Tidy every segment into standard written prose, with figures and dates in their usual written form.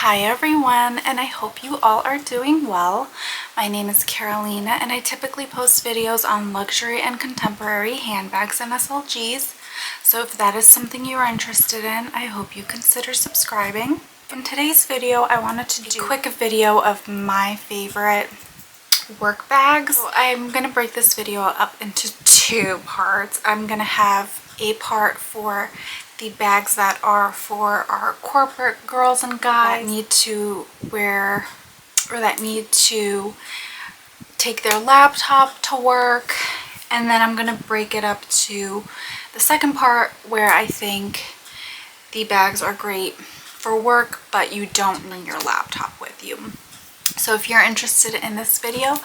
Hi everyone, and I hope you all are doing well. My name is Karolina and I typically post videos on luxury and contemporary handbags and SLGs. So if that is something you are interested in, I hope you consider subscribing. In today's video, I wanted to do a quick video of my favorite work bags. So I'm going to break this video up into two parts. I'm going to have a part for the bags that are for our corporate girls and guys that need to wear or that need to take their laptop to work, and then I'm going to break it up to the second part where I think the bags are great for work but you don't need your laptop with you. So if you're interested in this video,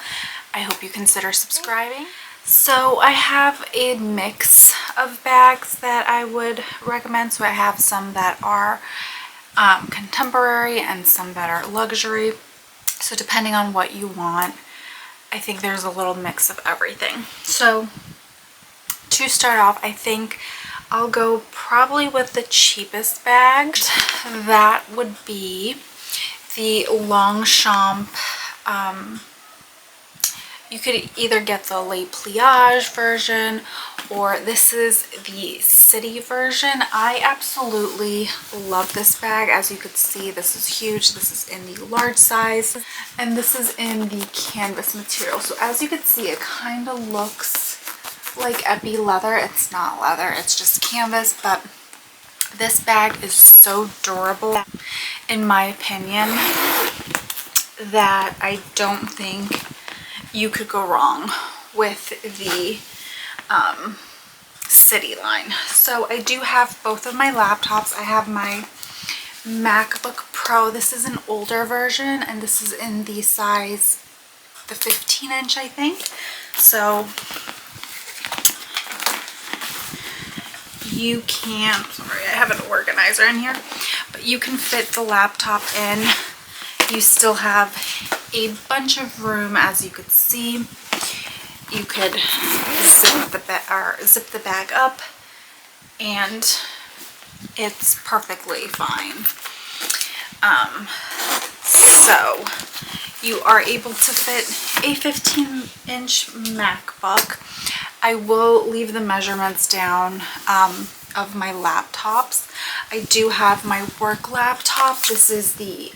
I hope you consider subscribing. So I have a mix of bags that I would recommend. So I have some that are contemporary and some that are luxury. So depending on what you want, I think there's a little mix of everything. So to start off, I think I'll go probably with the cheapest bag. That would be the Longchamp. You could either get the Le Pliage version or this is the city version. I absolutely love this bag. As you could see, this is huge. This is in the large size and this is in the canvas material. So as you could see, it kind of looks like epi leather. It's not leather, it's just canvas, but this bag is so durable, in my opinion, that I don't think you could go wrong with the city line. So I do have both of my laptops. I have my MacBook Pro. This is an older version and this is in the size, the 15-inch, I think. So you can, sorry, I have an organizer in here, but you can fit the laptop in. You still have a bunch of room, as you could see. You could zip the bag up and it's perfectly fine. So you are able to fit a 15-inch MacBook. I will leave the measurements down of my laptops. I do have my work laptop. This is the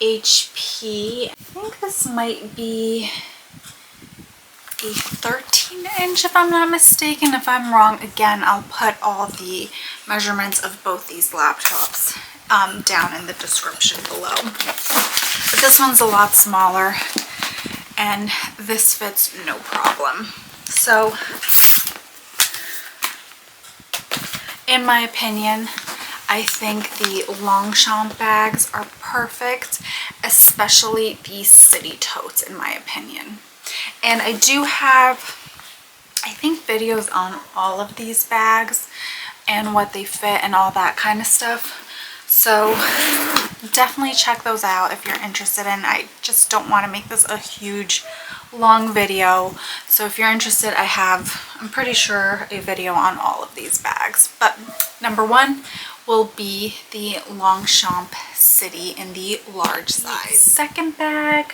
HP. I think this might be a 13-inch if I'm not mistaken. If I'm wrong, again, I'll put all the measurements of both these laptops down in the description below. But this one's a lot smaller and this fits no problem. So in my opinion, I think the Longchamp bags are perfect, especially the city totes, in my opinion. And I do have, I think, videos on all of these bags and what they fit and all that kind of stuff. So definitely check those out if you're interested in. I just don't want to make this a huge long video. So if you're interested, I have, I'm pretty sure, a video on all of these bags. But number one will be the Longchamp City in the large size. Second bag,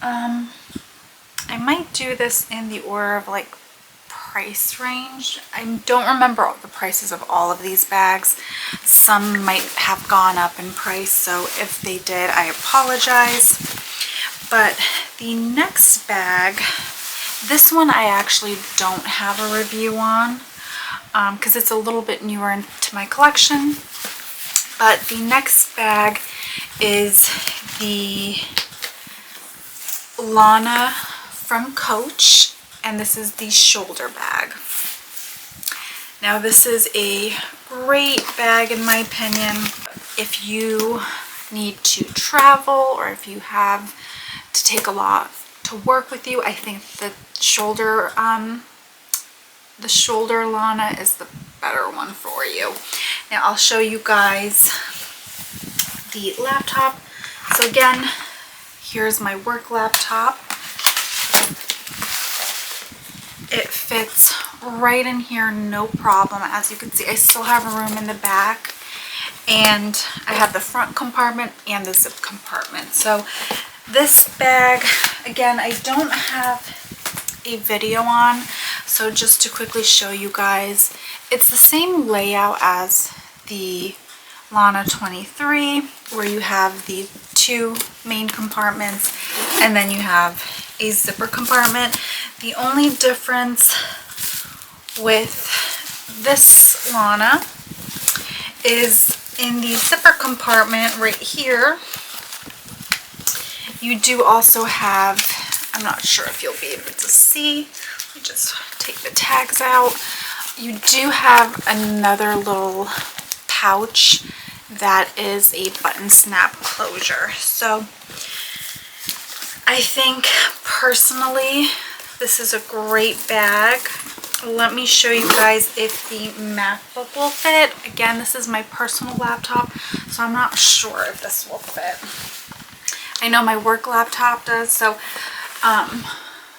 I might do this in the order of like price range. I don't remember all the prices of all of these bags. Some might have gone up in price, so if they did, I apologize. But the next bag, this one I actually don't have a review on because it's a little bit newer into my collection. But the next bag is the Lana from Coach, and this is the shoulder bag. Now this is a great bag in my opinion if you need to travel or if you have to take a lot to work with you. I think the shoulder Lana is the better one for you. Now I'll show you guys the laptop. So again, here's my work laptop. It fits right in here, no problem. As you can see, I still have room in the back and I have the front compartment and the zip compartment. So this bag, again, I don't have a video on, so just to quickly show you guys, it's the same layout as the Lana 23, where you have the two main compartments and then you have a zipper compartment. The only difference with this Lana is in the zipper compartment right here, you do also have, I'm not sure if you'll be able to see, let me just take the tags out. You do have another little pouch that is a button snap closure. So I think personally this is a great bag. Let me show you guys if the MacBook will fit. Again, this is my personal laptop, so I'm not sure if this will fit. I know my work laptop does, so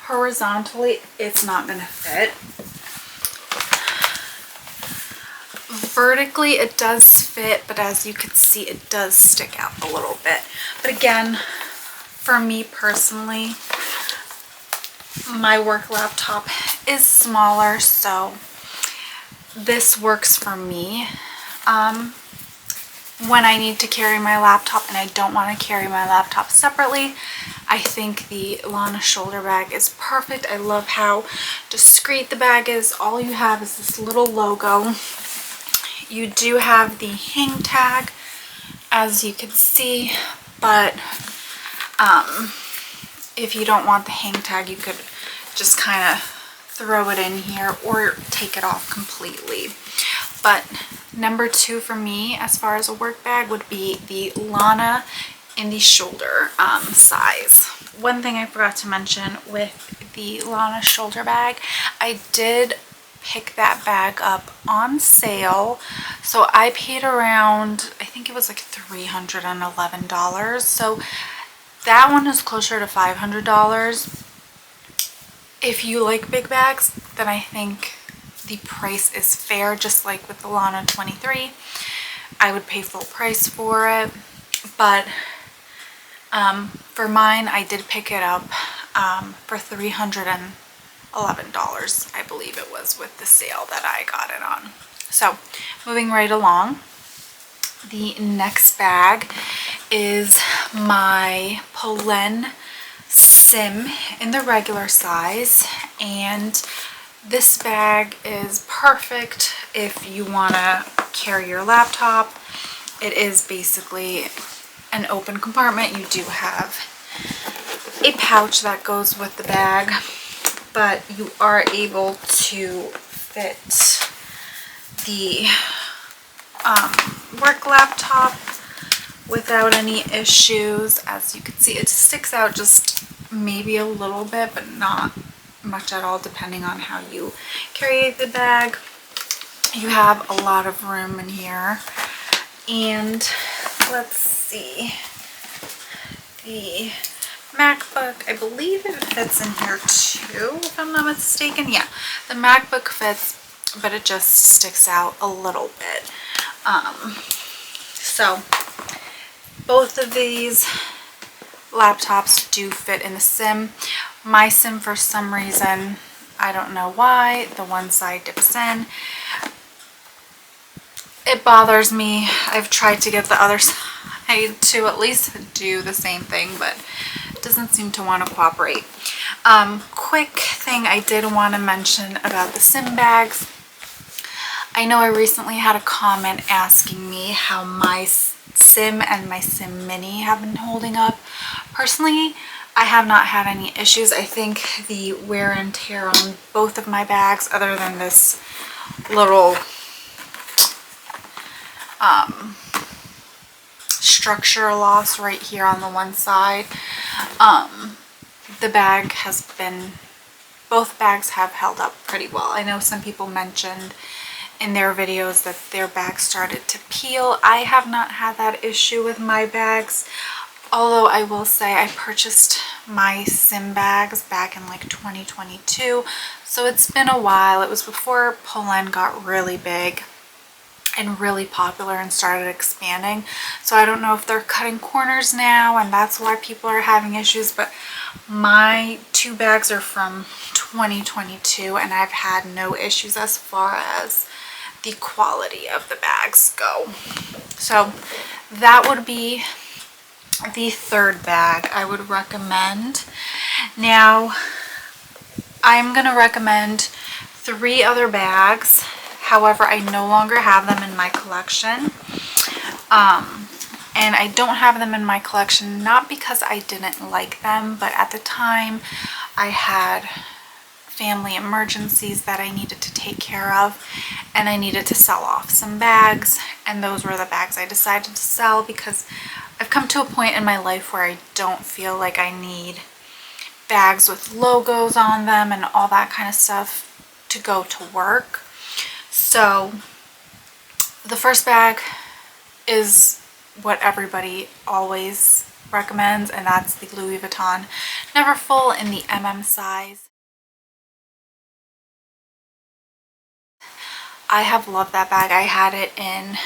horizontally it's not going to fit. Vertically it does fit, but as you can see it does stick out a little bit. But again, for me personally, my work laptop is smaller, so this works for me. When I need to carry my laptop and I don't want to carry my laptop separately, I think the Lana shoulder bag is perfect. I love how discreet the bag is. All you have is this little logo. You do have the hang tag, as you can see, but if you don't want the hang tag, you could just kind of throw it in here or take it off completely. But number two for me as far as a work bag would be the Lana in the shoulder size. One thing I forgot to mention with the Lana shoulder bag, I did pick that bag up on sale, so I paid around, I think it was like $311, so that one is closer to $500. If you like big bags, then I think the price is fair. Just like with the Lana 23, I would pay full price for it, but for mine I did pick it up for $311, I believe it was, with the sale that I got it on. So moving right along, the next bag is my Poen Sim in the regular size, and this bag is perfect if you want to carry your laptop. It is basically an open compartment. You do have a pouch that goes with the bag, but you are able to fit the work laptop without any issues. As you can see, it sticks out just maybe a little bit, but not much at all, depending on how you carry the bag. You have a lot of room in here, and let's see, the MacBook, I believe it fits in here too, if I'm not mistaken. Yeah, the MacBook fits, but it just sticks out a little bit. So both of these laptops do fit in the Sim. My Sim, for some reason, I don't know why, the one side dips in. It bothers me. I've tried to get the other side to at least do the same thing, but it doesn't seem to want to cooperate. Quick thing I did want to mention about the Sim bags. I know I recently had a comment asking me how my Sim and my Sim Mini have been holding up. Personally, I have not had any issues. I think the wear and tear on both of my bags, other than this little structure loss right here on the one side, the bag has been, both bags have held up pretty well. I know some people mentioned in their videos that their bags started to peel. I have not had that issue with my bags, although I will say I purchased my Sim bags back in like 2022, so it's been a while. It was before Polene got really big. and really popular and started expanding. So I don't know if they're cutting corners now and that's why people are having issues, but my 2 bags are from 2022 and I've had no issues as far as the quality of the bags go. So that would be the 3rd bag I would recommend. Now I'm gonna recommend 3 other bags. However, I no longer have them in my collection. And I don't have them in my collection not because I didn't like them, but at the time I had family emergencies that I needed to take care of and I needed to sell off some bags, and those were the bags I decided to sell because I've come to a point in my life where I don't feel like I need bags with logos on them and all that kind of stuff to go to work. So the first bag is what everybody always recommends, and that's the Louis Vuitton Neverfull in the size. I have loved that bag. I had it in,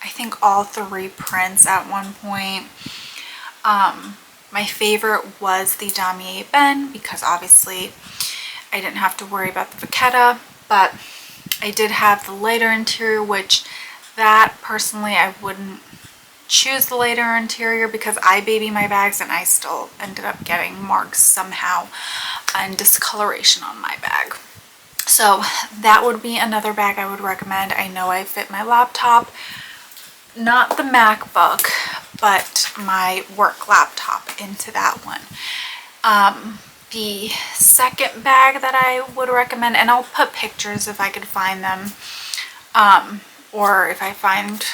I think, all 3 prints at one point. My favorite was the Damier Ben because obviously I didn't have to worry about the Vachetta, but I did have the lighter interior, which that personally I wouldn't choose the lighter interior because I baby my bags and I still ended up getting marks somehow and discoloration on my bag. So that would be another bag I would recommend. I know I fit my laptop, not the MacBook, but my work laptop into that one. The second bag that I would recommend, and I'll put pictures if I could find them, or if I find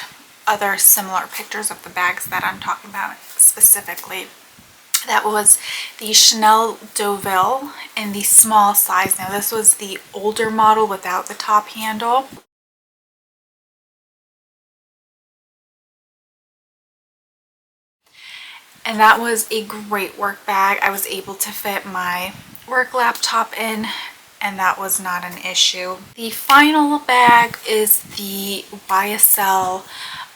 other similar pictures of the bags that I'm talking about specifically. That was the Chanel Deauville in the small size. Now this was the older model without the top handle. And that was a great work bag. I was able to fit my work laptop in and that was not an issue. The final bag is the YSL,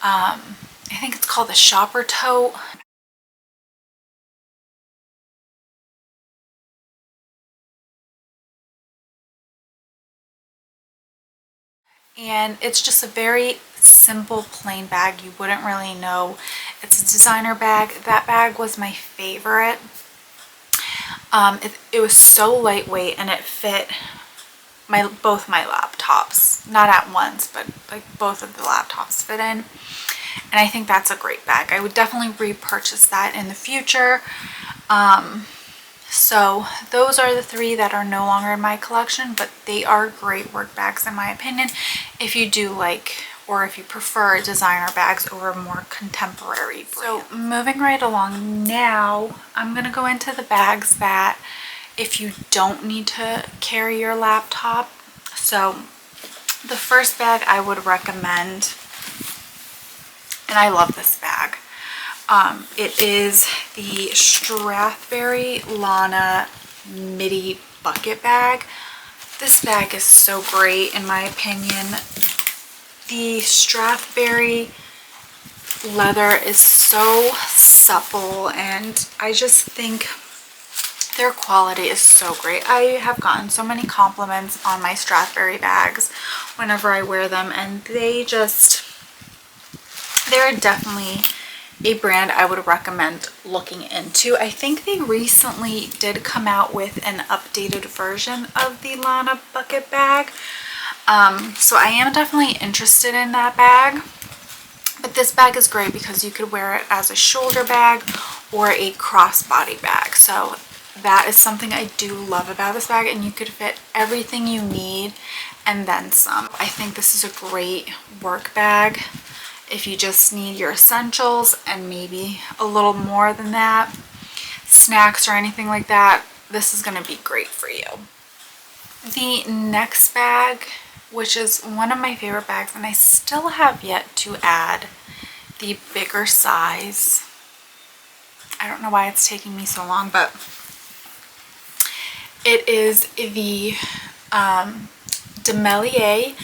I think it's called the Shopper Tote. And it's just a very simple plain bag. You wouldn't really know it's a designer bag. That bag was my favorite. It was so lightweight and it fit both my laptops, not at once, but like both of the laptops fit in, and I think that's a great bag. I would definitely repurchase that in the future. So those are the 3 that are no longer in my collection, but they are great work bags in my opinion if you do like, or if you prefer designer bags over more contemporary brands. So moving right along, now I'm going to go into the bags that if you don't need to carry your laptop. So the first bag I would recommend, and I love this bag, it is the Strathberry Lana Midi Bucket Bag. This bag is so great in my opinion. The Strathberry leather is so supple and I just think their quality is so great. I have gotten so many compliments on my Strathberry bags whenever I wear them, and they're definitely a brand I would recommend looking into. I think they recently did come out with an updated version of the Lana bucket bag. So I am definitely interested in that bag. But this bag is great because you could wear it as a shoulder bag or a crossbody bag. So that is something I do love about this bag, and you could fit everything you need and then some. I think this is a great work bag if you just need your essentials and maybe a little more than that, snacks or anything like that. This is going to be great for you. The next bag, which is one of my favorite bags, and I still have yet to add the bigger size. I don't know why it's taking me so long, but it is the Demelier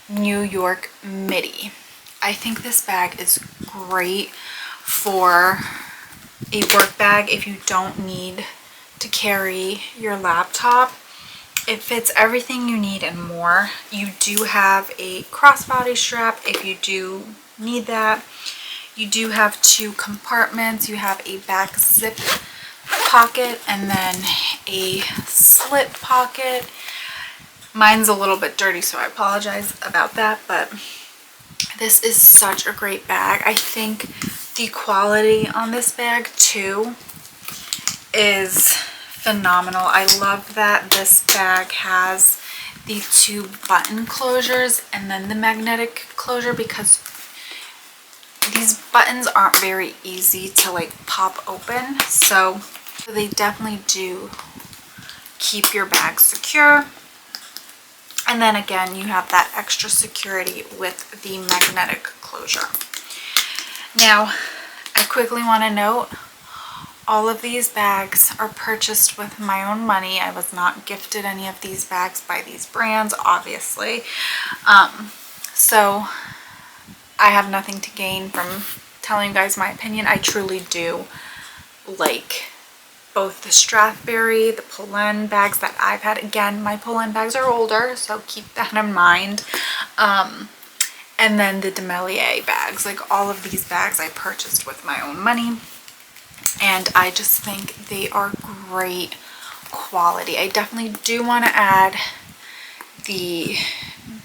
New York midi. I think this bag is great for a work bag if you don't need to carry your laptop. It fits everything you need and more. You do have a crossbody strap if you do need that. You do have 2 compartments. You have a back zip pocket and then a slip pocket. Mine's a little bit dirty, so I apologize about that, but this is such a great bag. I think the quality on this bag too is phenomenal. I love that this bag has the 2 button closures and then the magnetic closure, because these buttons aren't very easy to like pop open, so they definitely do keep your bag secure. And then again, you have that extra security with the magnetic closure. Now, I quickly want to note, all of these bags are purchased with my own money. I was not gifted any of these bags by these brands, obviously. So I have nothing to gain from telling you guys my opinion. I truly do like both the Strathberry, the Polene bags that I've had. Again, my Polene bags are older, so keep that in mind. And then the Demelier bags. Like, all of these bags I purchased with my own money. And I just think they are great quality. I definitely do want to add the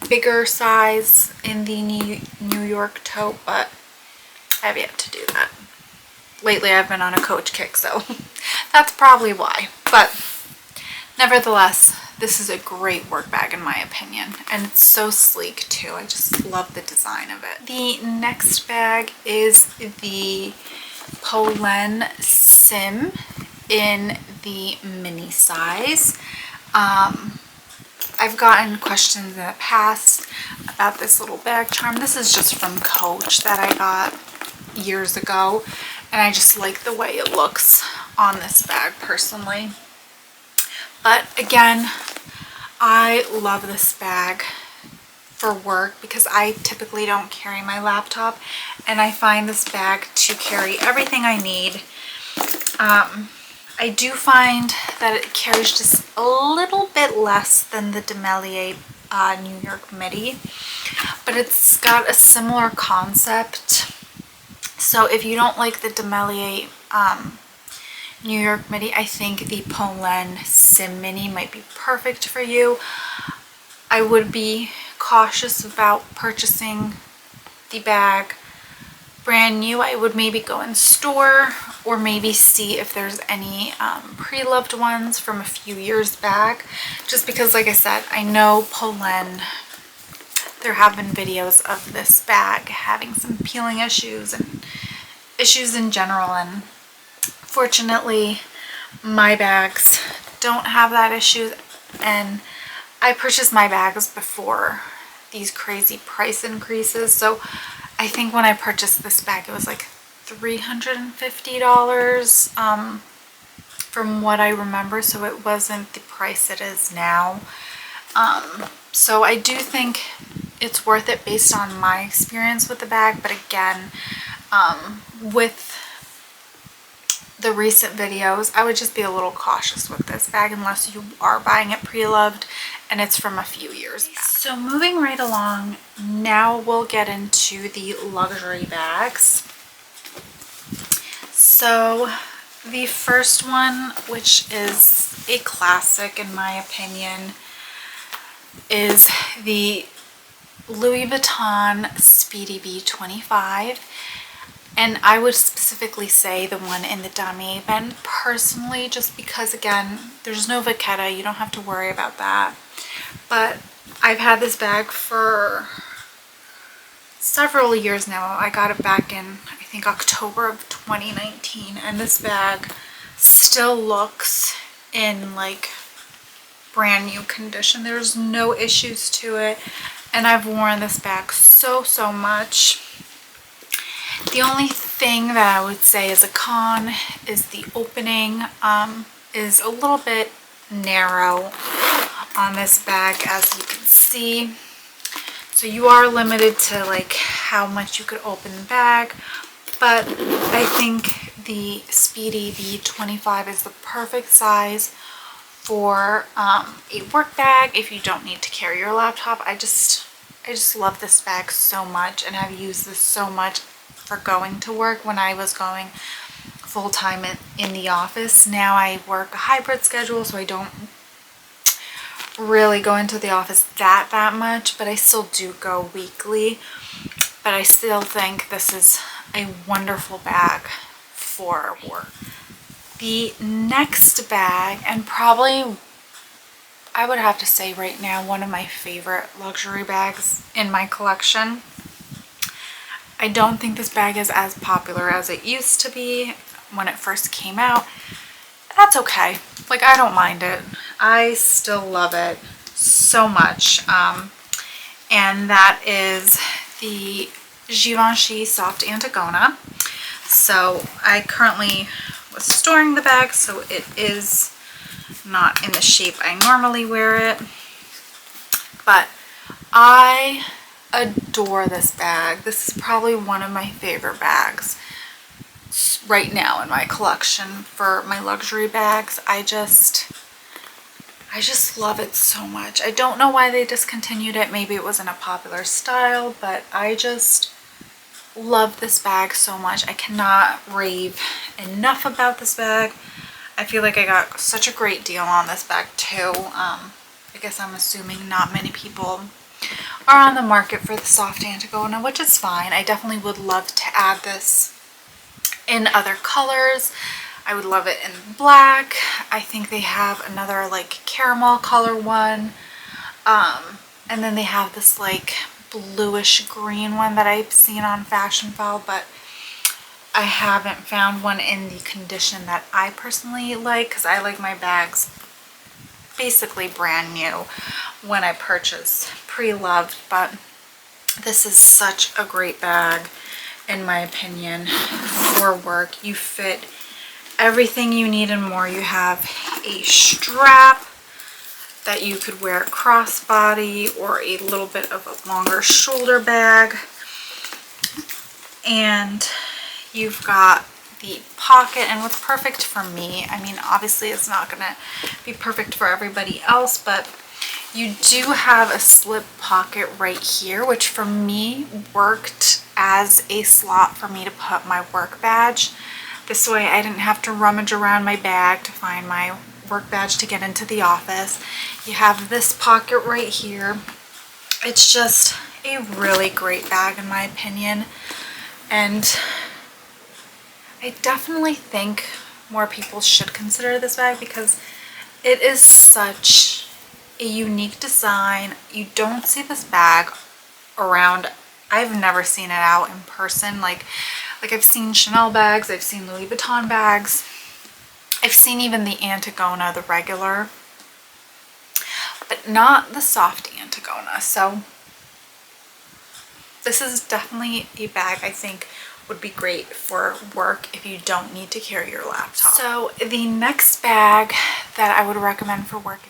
bigger size in the New York tote, but I have yet to do that. Lately I've been on a Coach kick, so that's probably why. But nevertheless, this is a great work bag in my opinion, and it's so sleek too. I just love the design of it. The next bag is the Poen Sim in the mini size. I've gotten questions in the past about this little bag charm. This is just from Coach that I got years ago, and I just like the way it looks on this bag personally. But again, I love this bag for work because I typically don't carry my laptop, and I find this bag to carry everything I need. I do find that it carries just a little bit less than the Demelier New York midi, but it's got a similar concept. So if you don't like the Demelier New York midi, I think the Poen Sim mini might be perfect for you. I would be cautious about purchasing the bag brand new. I would maybe go in store or maybe see if there's any pre-loved ones from a few years back, just because, like I said, I know Polene, there have been videos of this bag having some peeling issues and issues in general, and fortunately my bags don't have that issue, and I purchased my bags before these crazy price increases. So I think when I purchased this bag, it was like $350 from what I remember, so it wasn't the price it is now. So I do think it's worth it based on my experience with the bag, but again, with the recent videos, I would just be a little cautious with this bag unless you are buying it pre-loved and it's from a few years back. So moving right along, now we'll get into the luxury bags. So the first one, which is a classic in my opinion, is the Louis Vuitton Speedy B25. And I would specifically say the one in the damier bend personally, just because, again, there's no vachetta, you don't have to worry about that. But I've had this bag for several years now. I got it back in, I think, October of 2019, and this bag still looks in like brand new condition. There's no issues to it, and I've worn this bag so much. The only thing that I would say is a con is the opening is a little bit narrow on this bag, as you can see. So you are limited to like how much you could open the bag, but I think the Speedy B25 is the perfect size for a work bag if you don't need to carry your laptop. I just love this bag so much, and I've used this so much for going to work when I was going full-time in the office. Now I work a hybrid schedule, so I don't really go into the office that much, but I still do go weekly. But I still think this is a wonderful bag for work. The next bag, and probably I would have to say right now one of my favorite luxury bags in my collection. I don't think this bag is as popular as it used to be when it first came out. That's okay. Like, I don't mind it. I still love it so much. And that is the Givenchy Soft Antigona. So I currently was storing the bag, so it is not in the shape I normally wear it. But I adore this bag. This is probably one of my favorite bags right now in my collection for my luxury bags. I just love it so much. I don't know why they discontinued it. Maybe it wasn't a popular style, but I just love this bag so much. I cannot rave enough about this bag. I feel like I got such a great deal on this bag too. I guess I'm assuming not many people are on the market for the Soft Antigona, which is fine. I definitely would love to add this in other colors. I would love it in black. I think they have another like caramel color one. And then they have this like bluish green one that I've seen on Fashionphile, but I haven't found one in the condition that I personally like, because I like my bags basically brand new when I purchase, pre-loved. But this is such a great bag in my opinion for work. You fit everything you need and more. You have a strap that you could wear crossbody or a little bit of a longer shoulder bag, and you've got the pocket. And what's perfect for me, I mean obviously it's not gonna be perfect for everybody else, but you do have a slip pocket right here, which for me worked as a slot for me to put my work badge. This way I didn't have to rummage around my bag to find my work badge to get into the office. You have this pocket right here. It's just a really great bag in my opinion, and I definitely think more people should consider this bag because it is such a unique design. You don't see this bag around. I've never seen it out in person. Like I've seen Chanel bags, I've seen Louis Vuitton bags, I've seen even the Antigona, the regular, but not the Soft Antigona. So this is definitely a bag I think would be great for work if you don't need to carry your laptop. So the next bag that I would recommend for work,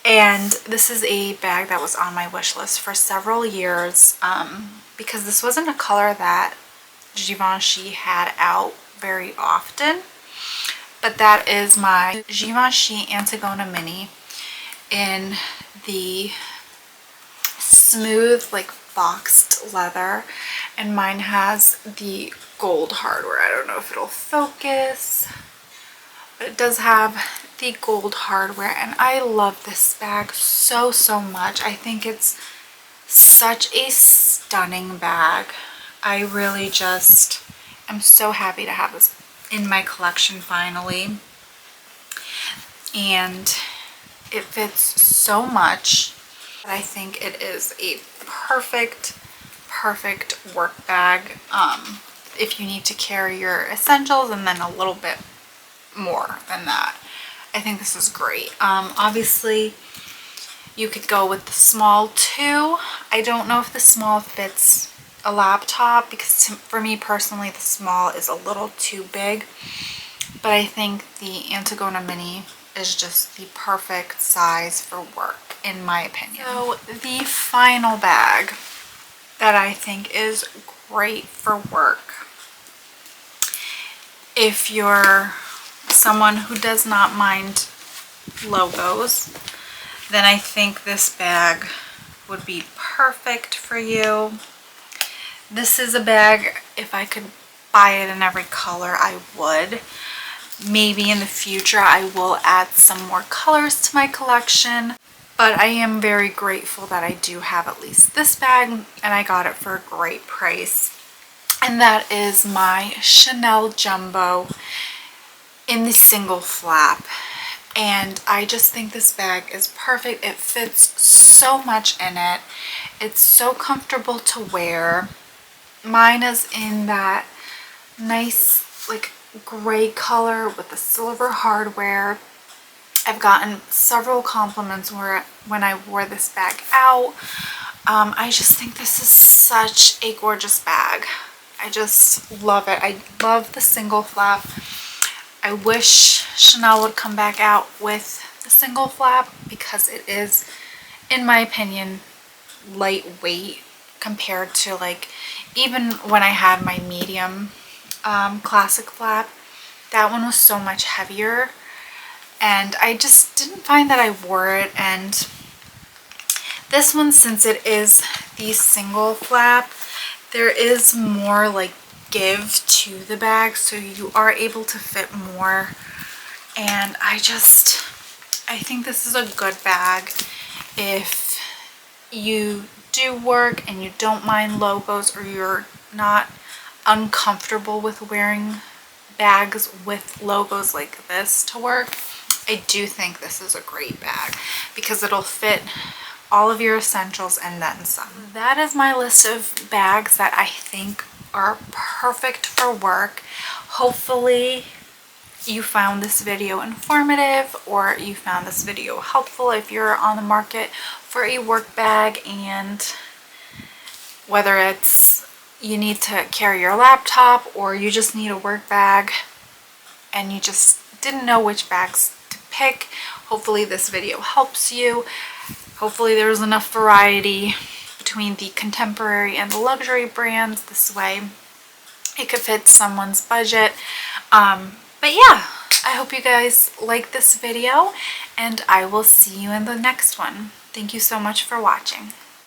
and this is a bag that was on my wish list for several years because this wasn't a color that Givenchy had out very often, but that is my Givenchy Antigona Mini in the smooth like boxed leather, and mine has the gold hardware. I don't know if it'll focus, but it does have the gold hardware, and I love this bag so much. I think it's such a stunning bag. I really just am so happy to have this in my collection finally, and it fits so much. I think it is a perfect work bag if you need to carry your essentials and then a little bit more than that. I think this is great. Obviously you could go with the small too. I don't know if the small fits a laptop because for me personally the small is a little too big, but I think the Antigona Mini is just the perfect size for work, in my opinion. So the final bag that I think is great for work, if you're someone who does not mind logos, then I think this bag would be perfect for you. This is a bag, if I could buy it in every color, I would. Maybe in the future I will add some more colors to my collection, but I am very grateful that I do have at least this bag, and I got it for a great price. And that is my Chanel Jumbo in the single flap. And I just think this bag is perfect. It fits so much in it. It's so comfortable to wear. Mine is in that nice like gray color with the silver hardware. I've gotten several compliments when I wore this bag out. I just think this is such a gorgeous bag. I just love it. I love the single flap. I wish Chanel would come back out with the single flap because it is, in my opinion, lightweight compared to like even when I had my medium classic flap. That one was so much heavier, and I just didn't find that I wore it. And this one, since it is the single flap, there is more like give to the bag, so you are able to fit more. And I think this is a good bag if you do work and you don't mind logos, or you're not uncomfortable with wearing bags with logos like this to work. I do think this is a great bag because it'll fit all of your essentials and then some. That is my list of bags that I think are perfect for work. Hopefully you found this video informative, or you found this video helpful if you're on the market for a work bag, and whether it's you need to carry your laptop or you just need a work bag and you just didn't know which bags to pick. Hopefully this video helps you. Hopefully there's enough variety between the contemporary and the luxury brands. This way it could fit someone's budget. But yeah, I hope you guys like this video, and I will see you in the next one. Thank you so much for watching.